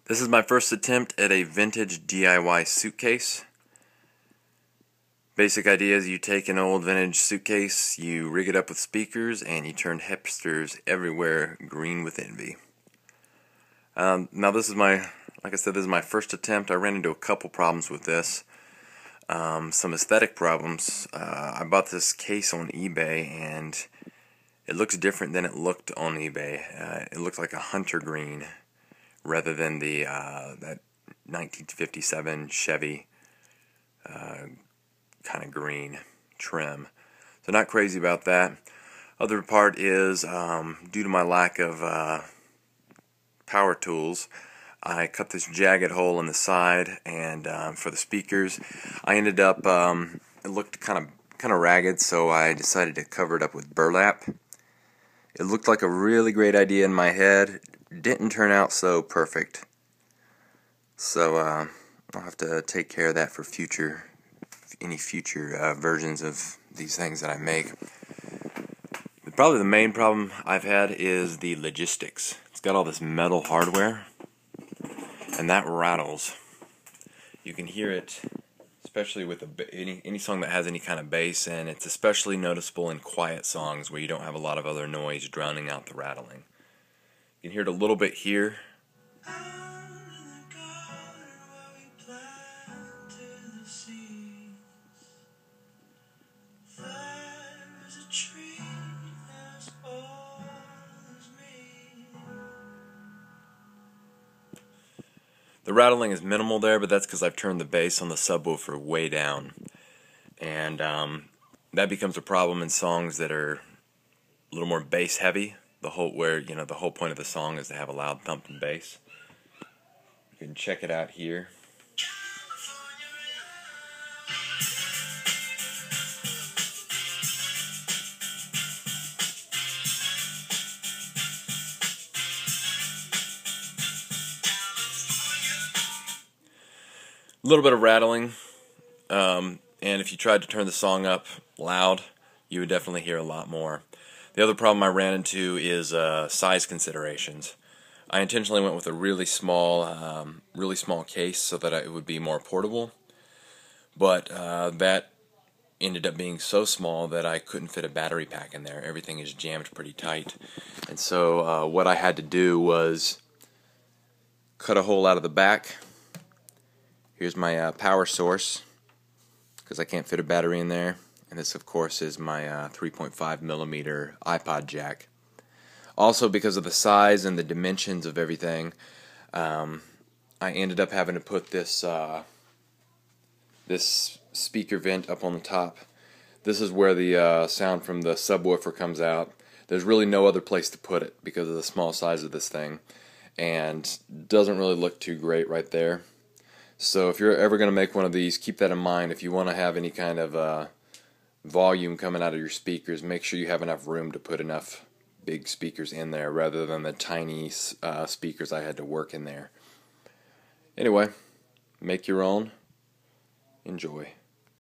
This is my first attempt at a vintage DIY suitcase. Basic idea is you take an old vintage suitcase, you rig it up with speakers, and you turn hipsters everywhere green with envy. Now this is like I said, this is my first attempt. I ran into a couple problems with this. Some aesthetic problems. I bought this case on eBay and it looks different than it looked on eBay. It looked like a hunter green rather than the that 1957 Chevy kind of green trim. So not crazy about that. Other part is due to my lack of power tools, I cut this jagged hole in the side, and for the speakers, I ended up it looked kind of ragged, so I decided to cover it up with burlap. It looked like a really great idea in my head. Didn't turn out so perfect. So I'll have to take care of that for any future versions of these things that I make. Probably the main problem I've had is the logistics. It's got all this metal hardware, and that rattles. You can hear it, especially with any song that has any kind of bass, and it's especially noticeable in quiet songs where you don't have a lot of other noise drowning out the rattling. You can hear it a little bit here. The rattling is minimal there, but that's because I've turned the bass on the subwoofer way down, and that becomes a problem in songs that are a little more bass heavy. The whole point of the song is to have a loud thumping bass. You can check it out here. A little bit of rattling, and if you tried to turn the song up loud, you would definitely hear a lot more. The other problem I ran into is size considerations. I intentionally went with a really small case so that it would be more portable, but that ended up being so small that I couldn't fit a battery pack in there. Everything is jammed pretty tight, and so what I had to do was cut a hole out of the back. Here's my power source, because I can't fit a battery in there. And this, of course, is my 3.5mm iPod jack. Also, because of the size and the dimensions of everything, I ended up having to put this speaker vent up on the top. This is where the sound from the subwoofer comes out. There's really no other place to put it because of the small size of this thing, and doesn't really look too great right there. So if you're ever going to make one of these, keep that in mind. If you want to have any kind of volume coming out of your speakers, make sure you have enough room to put enough big speakers in there rather than the tiny speakers I had to work in there. Anyway, make your own. Enjoy.